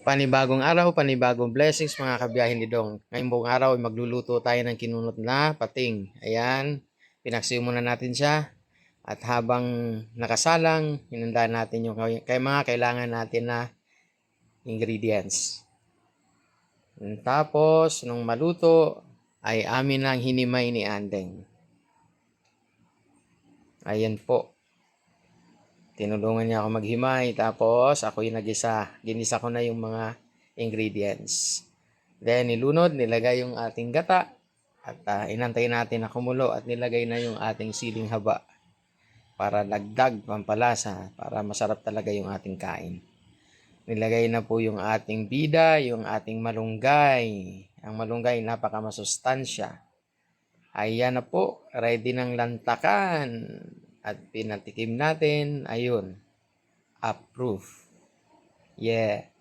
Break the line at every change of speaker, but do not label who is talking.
Panibagong araw, panibagong blessings mga kabiyahin ni Dong. Ngayong buong araw ay magluluto tayo ng kinunot na pating. Ayan, pinaksiw muna natin siya. At habang nakasalang, hinanda natin yung mga kailangan natin na ingredients. Tapos, nung maluto, ay amin lang hinimay ni Andeng. Ayan po. Tinulungan niya ako maghimay, tapos ako yung ginisa ko na yung mga ingredients. Then nilunod, nilagay yung ating gata at inantay natin na kumulo at nilagay na yung ating siling haba para dagdag pampalasa, para masarap talaga yung ating kain. Nilagay na po yung ating bida, yung ating malunggay. Ang malunggay napakamasustansya. Ayan na po, ready ng lantakan. At pinatikim natin, ayun, approve. Yeah.